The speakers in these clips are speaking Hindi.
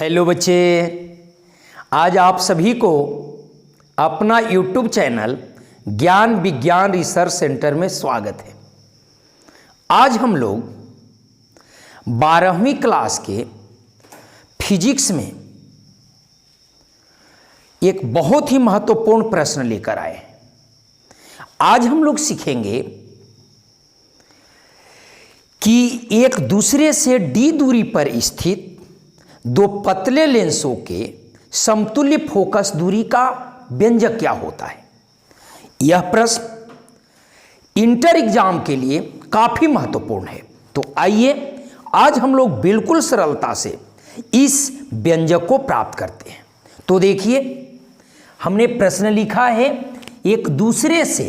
हेलो बच्चे, आज आप सभी को अपना YouTube चैनल ज्ञान विज्ञान रिसर्च सेंटर में स्वागत है। आज हम लोग 12वीं क्लास के फिजिक्स में एक बहुत ही महत्वपूर्ण प्रश्न लेकर आए हैं। आज हम लोग सीखेंगे कि एक दूसरे से d दूरी पर स्थित दो पतले लेंसों के समतुल्य फोकस दूरी का व्यंजक क्या होता है। यह प्रश्न इंटर एग्जाम के लिए काफी महत्वपूर्ण है। तो आइए आज हम लोग बिल्कुल सरलता से इस व्यंजक को प्राप्त करते हैं। तो देखिए, हमने प्रश्न लिखा है एक दूसरे से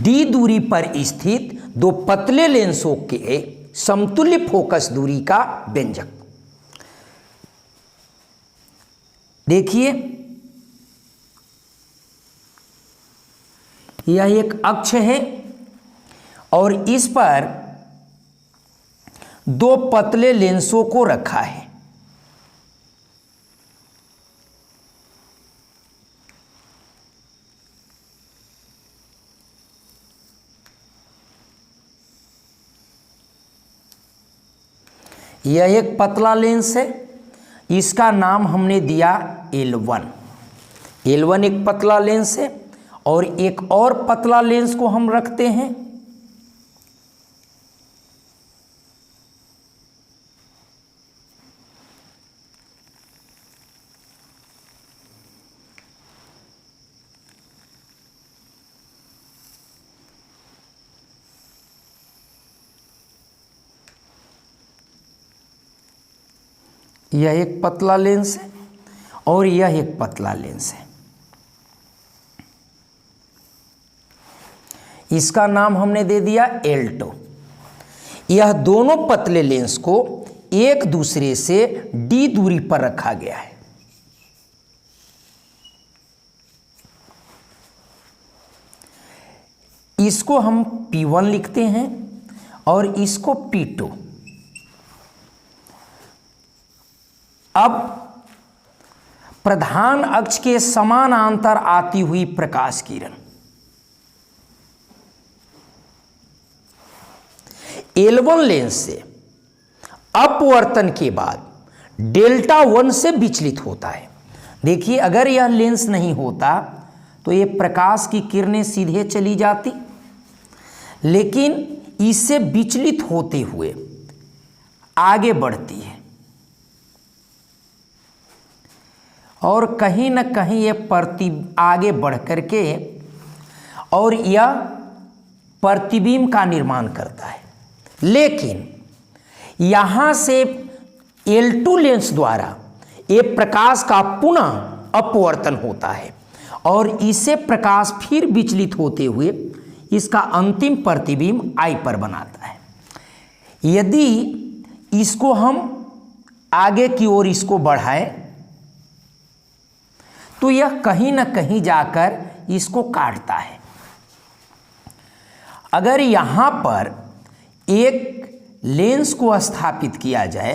d दूरी पर स्थित दो पतले लेंसों के समतुल्य फोकस दूरी का व्यंजक। देखिए, यह एक अक्ष है और इस पर दो पतले लेंसों को रखा है। यह एक पतला लेंस है, इसका नाम हमने दिया L1। L1 एक पतला लेंस है और एक और पतला लेंस को हम रखते हैं यह एक पतला लेंस है और यह एक पतला लेंस है। इसका नाम हमने दे दिया L2। यह दोनों पतले लेंस को एक दूसरे से d दूरी पर रखा गया है। इसको हम P1 लिखते हैं और इसको P2। अब प्रधान अक्ष के समानांतर आती हुई प्रकाश किरण L1 लेंस से अपवर्तन के बाद डेल्टा 1 से विचलित होता है। देखिए, अगर यह लेंस नहीं होता तो ये प्रकाश की किरणें सीधे चली जाती, लेकिन इससे विचलित होते हुए आगे बढ़ती है और कहीं न कहीं यह आगे बढ़ करके और यह प्रतिबिंब का निर्माण करता है। लेकिन यहाँ से L2 लेंस द्वारा ये प्रकाश का पुनः अपवर्तन होता है और इससे प्रकाश फिर विचलित होते हुए इसका अंतिम प्रतिबिंब I पर बनाता है। यदि इसको हम आगे की ओर इसको बढ़ाएं तो यह कहीं न कहीं जाकर इसको काटता है। अगर यहाँ पर एक लेंस को स्थापित किया जाए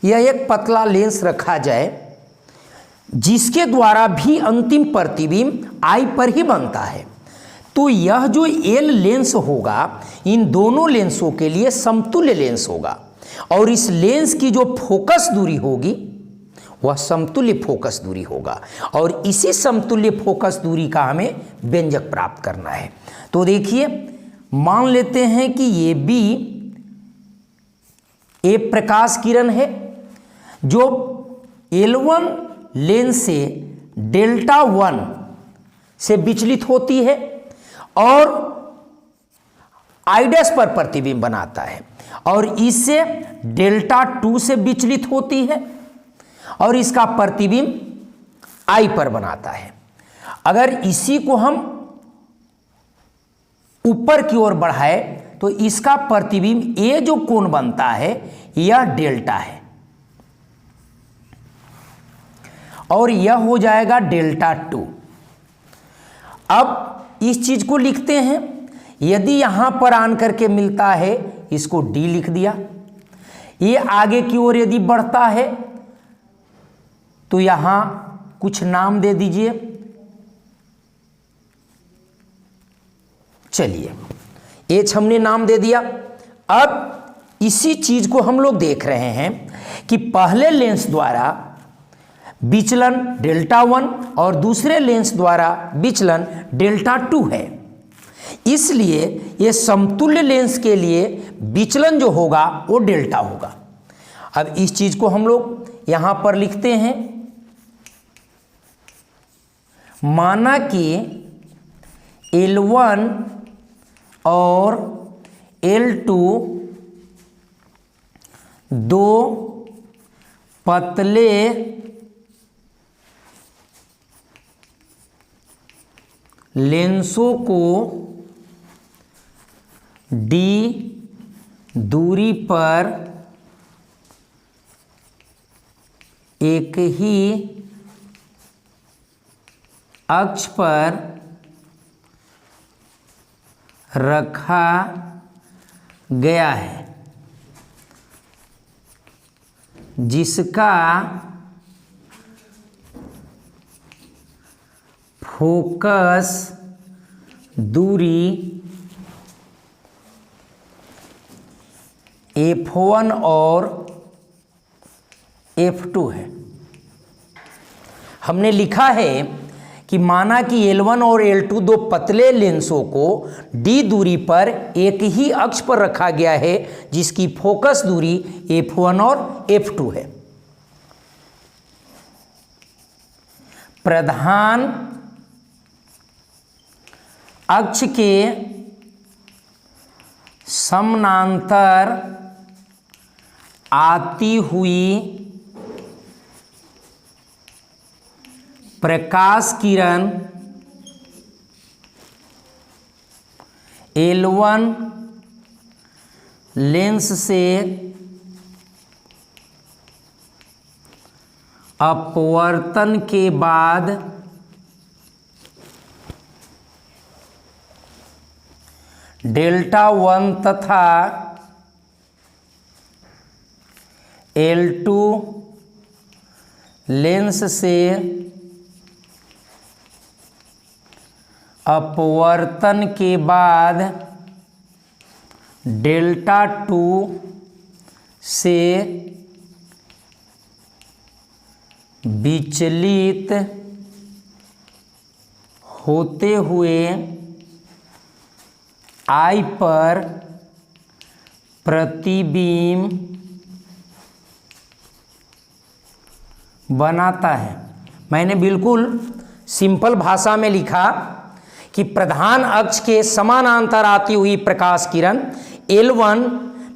यह एक पतला लेंस रखा जाए जिसके द्वारा भी अंतिम प्रतिबिंब I पर ही बनता है, तो यह जो L लेंस होगा इन दोनों लेंसों के लिए समतुल्य लेंस होगा और इस लेंस की जो फोकस दूरी होगी वह समतुल्य फोकस दूरी होगा और इसी समतुल्य फोकस दूरी का हमें व्यंजक प्राप्त करना है। तो देखिए, मान लेते हैं कि ये भी एक प्रकाश किरण है जो L1 लेंस से डेल्टा 1 से विचलित होती है और I' पर प्रतिबिंब बनाता है और इससे डेल्टा 2 से विचलित होती है और इसका प्रतिबिंब I पर बनाता है। अगर इसी को हम ऊपर की ओर बढ़ाए तो इसका प्रतिबिंब ये जो कोण बनता है यह डेल्टा है और यह हो जाएगा डेल्टा 2। अब इस चीज को लिखते हैं, यदि यहां पर आन करके मिलता है इसको डी लिख दिया। ये आगे की ओर यदि बढ़ता है तो यहां कुछ नाम दे दीजिए। चलिए एच हमने नाम दे दिया। अब इसी चीज को हम लोग देख रहे हैं कि पहले लेंस द्वारा विचलन डेल्टा 1 और दूसरे लेंस द्वारा विचलन डेल्टा 2 है। इसलिए ये समतुल्य लेंस के लिए विचलन जो होगा वो डेल्टा होगा। अब इस चीज को हम लोग यहां पर लिखते हैं, माना कि L1 और L2 दो पतले लेंसों को d दूरी पर एक ही अक्ष पर रखा गया है, जिसका फोकस दूरी F1 और F2 है। हमने लिखा है कि माना कि L1 और L2 दो पतले लेंसों को d दूरी पर एक ही अक्ष पर रखा गया है, जिसकी फोकस दूरी F1 और F2 है। प्रधान अक्ष के समानांतर आती हुई प्रकाश किरण L1 लेंस से अपवर्तन के बाद डेल्टा 1 तथा L2 लेंस से अपवर्तन के बाद डेल्टा 2 से विचलित होते हुए I पर प्रतिबिंब बनाता है। मैंने बिल्कुल सिंपल भाषा में लिखा कि प्रधान अक्ष के समानांतर आती हुई प्रकाश किरण L1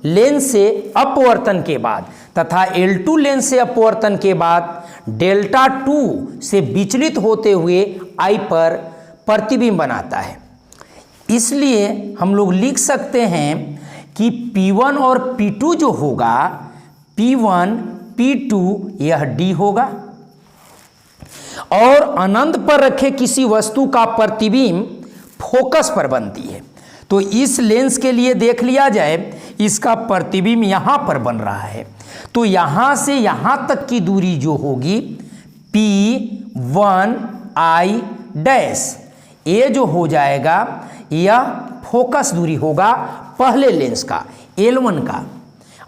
लेंस से अपवर्तन के बाद तथा L2 लेंस से अपवर्तन के बाद डेल्टा 2 से विचलित होते हुए I पर प्रतिबिंब बनाता है। इसलिए हम लोग लिख सकते हैं कि P1 और P2 जो होगा, P1 P2 यह D होगा, और अनंत पर रखे किसी वस्तु का प्रतिबिंब फोकस पर बनती है। तो इस लेंस के लिए देख लिया जाए, इसका प्रतिबिंब यहां पर बन रहा है, तो यहां से यहां तक की दूरी जो होगी P1 I डैश, ये जो हो जाएगा यह फोकस दूरी होगा पहले लेंस का L1 का।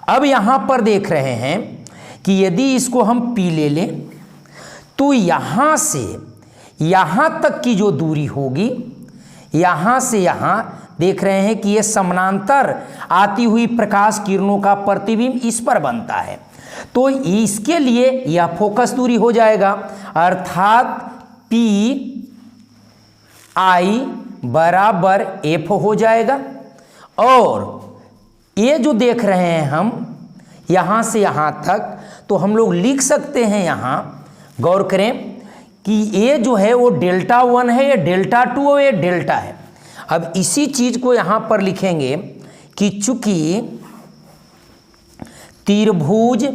अब यहां पर देख रहे हैं कि यदि इसको हम P ले लें तो यहां से यहां तक की जो दूरी होगी, यहां से यहां देख रहे हैं कि यह समानांतर आती हुई प्रकाश किरणों का प्रतिबिंब इस पर बनता है, तो इसके लिए यह फोकस दूरी हो जाएगा, अर्थात PI बराबर F हो जाएगा। और ये जो देख रहे हैं हम यहां से यहां तक, तो हम लोग लिख सकते हैं, यहां गौर करें कि ये जो है वो डेल्टा 1 है, ये डेल्टा 2 और ये डेल्टा है। अब इसी चीज को यहां पर लिखेंगे कि चूंकि त्रिभुज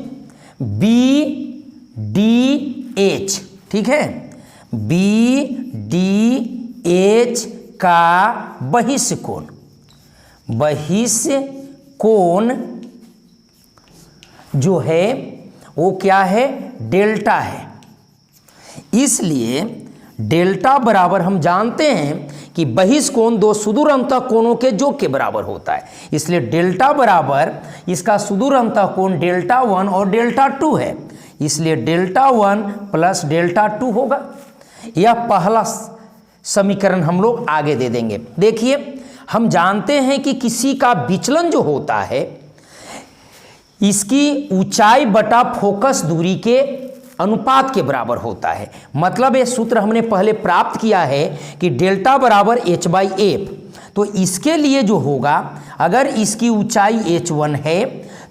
BDH ठीक है। बी डी एच का बहिष्य कोण जो है वो क्या है, डेल्टा है। इसलिए डेल्टा बराबर हम जानते हैं कि बहिष्य कोण दो सुदूर अंतः कोणों के योग के बराबर होता है। इसलिए डेल्टा बराबर इसका सुदूर अंतः कोण डेल्टा 1 और डेल्टा 2 है। इसलिए डेल्टा 1 प्लस डेल्टा 2 होगा। यह पहला समीकरण हम लोग आगे दे देंगे। देखिए, हम जानते हैं कि किसी का विचलन जो होता है इसकी ऊंचाई बटा फोकस दूरी के अनुपात के बराबर होता है। मतलब ये सूत्र हमने पहले प्राप्त किया है कि डेल्टा बराबर h/f। तो इसके लिए जो होगा, अगर इसकी ऊंचाई h1 है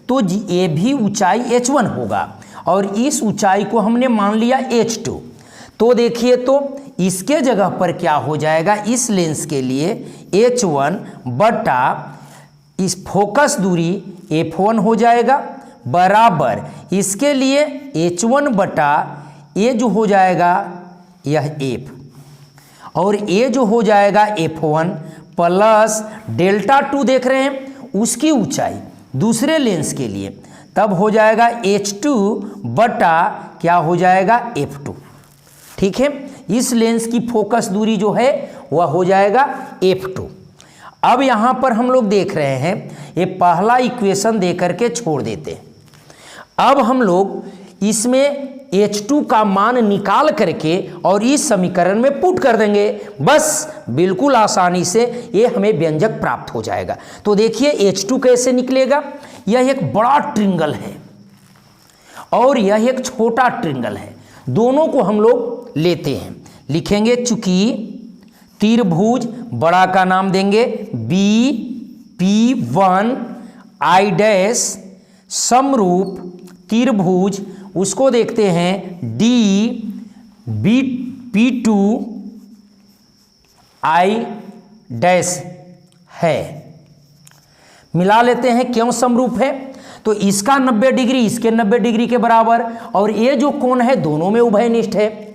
तो ये भी ऊंचाई h1 होगा और इस ऊंचाई को हमने मान लिया h2। तो देखिए, तो इसके जगह पर क्या हो जाएगा, इस लेंस के लिए h1 बटा इस फोकस दूरी f1 हो जाएगा बराबर इसके लिए h1 बटा ये जो हो जाएगा यह f, और ये जो हो जाएगा f1 प्लस डेल्टा 2 देख रहे हैं उसकी ऊंचाई दूसरे लेंस के लिए, तब हो जाएगा h2 बटा क्या हो जाएगा f2। ठीक है, इस लेंस की फोकस दूरी जो है वह हो जाएगा f2। अब यहाँ पर हम लोग देख रहे हैं ये पहला इक्वेशन दे करके छोड़ देते हैं। अब हम लोग इसमें h2 का मान निकाल करके और इस समीकरण में पुट कर देंगे, बस बिल्कुल आसानी से ये हमें व्यंजक प्राप्त हो जाएगा। तो देखिए h2 कैसे निकलेगा, यह एक बड़ा ट्रिंगल है और यह एक छोटा ट्रिंगल है, दोनों को हम लोग लेते हैं। लिखेंगे चूंकि त्रिभुज बड़ा का नाम देंगे BP1 I डैश समरूप त्रिभुज, उसको देखते हैं DBP2 I डैश है। मिला लेते हैं, क्यों समरूप है, तो इसका 90 डिग्री इसके 90 डिग्री के बराबर और ये जो कोण है दोनों में उभयनिष्ठ है,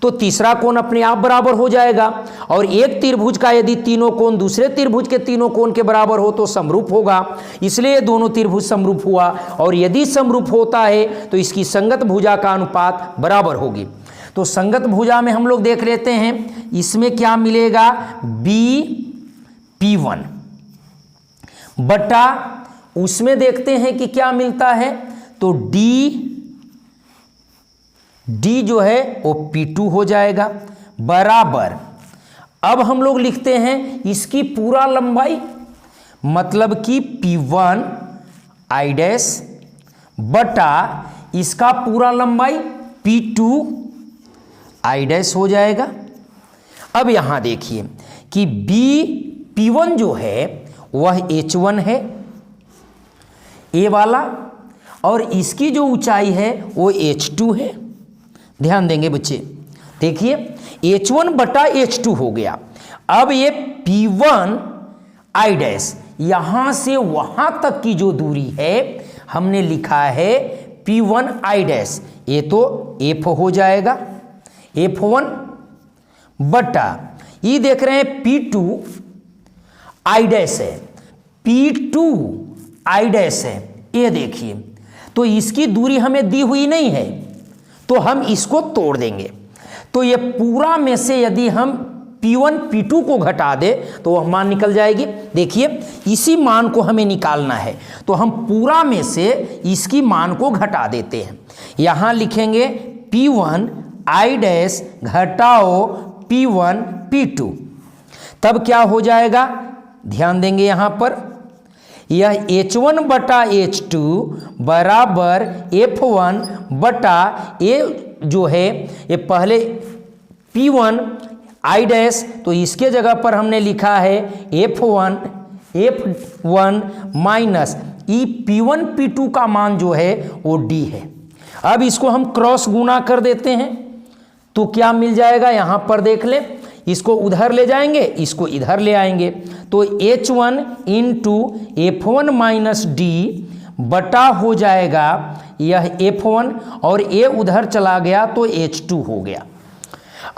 तो तीसरा कोण अपने आप बराबर हो जाएगा। और एक त्रिभुज का यदि तीनों कोण दूसरे त्रिभुज के तीनों कोण के बराबर हो तो समरूप होगा, इसलिए दोनों त्रिभुज समरूप हुआ। और यदि समरूप होता है तो इसकी संगत भुजा का अनुपात बराबर होगी। तो संगत भुजा में हम लोग देख लेते हैं, इसमें क्या मिलेगा, BP1 बटा उसमें देखते हैं कि क्या मिलता है, तो D जो है वो P2 हो जाएगा बराबर। अब हम लोग लिखते हैं इसकी पूरा लंबाई, मतलब कि P1 I डैश बटा इसका पूरा लंबाई P2 I डैश हो जाएगा। अब यहां देखिए कि P1 जो है वह h1 है, ए वाला, और इसकी जो ऊंचाई है वो h2 है। ध्यान देंगे बच्चे, देखिए h1 बटा h2 हो गया। अब ये P1 I डैश यहां से वहां तक की जो दूरी है हमने लिखा है P1 I डैश, ये तो f हो जाएगा, f1 बटा ये देख रहे हैं P2 I डैश है, P2 I डैश है, ये देखिए। तो इसकी दूरी हमें दी हुई नहीं है तो हम इसको तोड़ देंगे। तो ये पूरा में से यदि हम P1 P2 को घटा दे तो वह मान निकल जाएगी। देखिए इसी मान को हमें निकालना है तो हम पूरा में से इसकी मान को घटा देते हैं। यहां लिखेंगे P1 I डैश घटाओ P1 P2, तब क्या हो जाएगा, ध्यान देंगे यहां पर, यह h1 बटा h2 बराबर f1 बटा ये जो है ये पहले P1 I डैश, तो इसके जगह पर हमने लिखा है f1 माइनस ई P1 P2 का मान जो है वो D है। अब इसको हम क्रॉस गुना कर देते हैं तो क्या मिल जाएगा, यहां पर देख ले, इसको उधर ले जाएंगे इसको इधर ले आएंगे, तो h1 into f1 minus D बटा हो जाएगा यह F1 और A उधर चला गया तो H2 हो गया।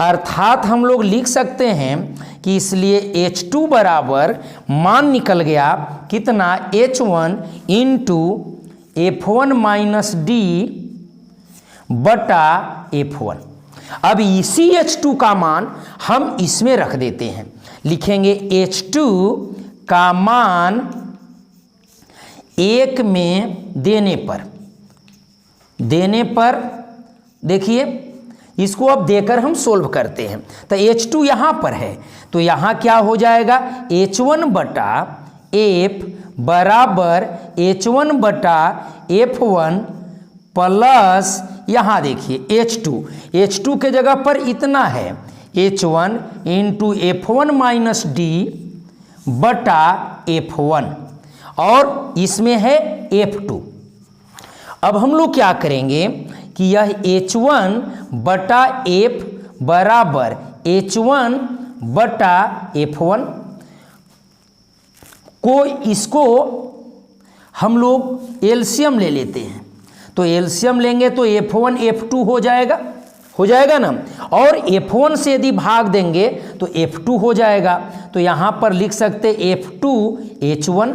अर्थात हम लोग लिख सकते हैं कि इसलिए H2 बराबर मान निकल गया कितना, H1 into F1 minus D बटा F1। अब इसी H2 का मान हम इसमें रख देते हैं, लिखेंगे H2 का मान 1 में देने पर देखिए इसको अब देकर हम सोल्व करते हैं। तो H2 यहाँ पर है तो यहाँ क्या हो जाएगा, H1 बटा F बराबर H1 बटा F1 प्लस यहाँ देखिए H2 के जगह पर इतना है H1 into F1 minus D बटा F1 और इसमें है F2। अब हम लोग क्या करेंगे कि यह H1 बटा F बराबर H1 बटा F1 को, इसको हम लोग एलसीएम ले लेते हैं। तो एलसीएम लेंगे तो F1 F2 हो जाएगा ना, और F1 से यदि भाग देंगे तो F2 हो जाएगा। तो यहाँ पर लिख सकते F2 H1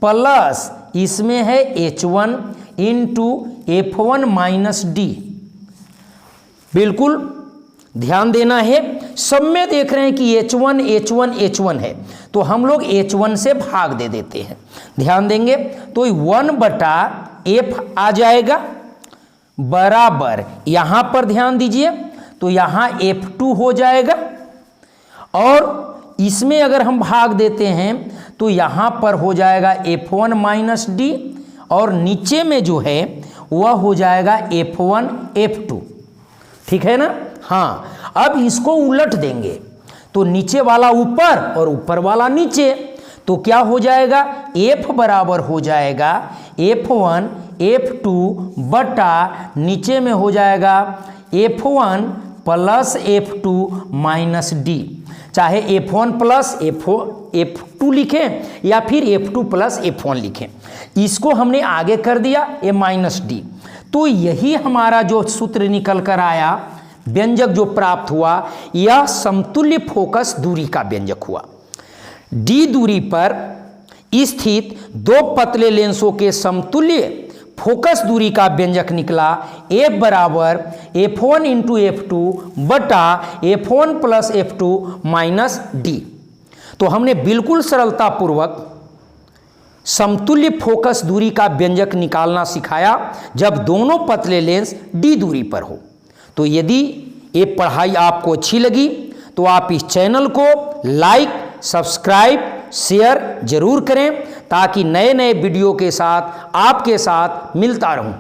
प्लस इसमें है H1 into F1 minus D. बिल्कुल ध्यान देना है, सब में देख रहे हैं कि H1 है तो हम लोग H1 से भाग दे देते हैं, ध्यान देंगे तो 1 बटा F आ जाएगा बराबर, यहाँ पर ध्यान दीजिए तो यहाँ F2 हो जाएगा और इसमें अगर हम भाग देते हैं तो यहाँ पर हो जाएगा F1 माइनस डी और नीचे में जो है वह हो जाएगा F1 F2। ठीक है ना। हाँ, अब इसको उलट देंगे तो नीचे वाला ऊपर और ऊपर वाला नीचे, तो क्या हो जाएगा, F बराबर हो जाएगा F1 F2 बटा नीचे में हो जाएगा F1 plus F2 minus D. चाहे F1 प्लस F2 लिखें या फिर F2 प्लस F1 लिखें, इसको हमने आगे कर दिया A माइनस डी। तो यही हमारा जो सूत्र निकल कर आया, व्यंजक जो प्राप्त हुआ, यह समतुल्य फोकस दूरी का व्यंजक हुआ। D दूरी पर स्थित दो पतले लेंसों के समतुल्य फोकस दूरी का व्यंजक निकला F बराबर F1 इंटू F2 बटा F1 plus F2 minus D. तो हमने बिल्कुल सरलता पूर्वक समतुल्य फोकस दूरी का व्यंजक निकालना सिखाया जब दोनों पतले लेंस D दूरी पर हो। तो यदि ये पढ़ाई आपको अच्छी लगी तो आप इस चैनल को लाइक, सब्सक्राइब, शेयर जरूर करें ताकि नए नए वीडियो के साथ आपके साथ मिलता रहूं।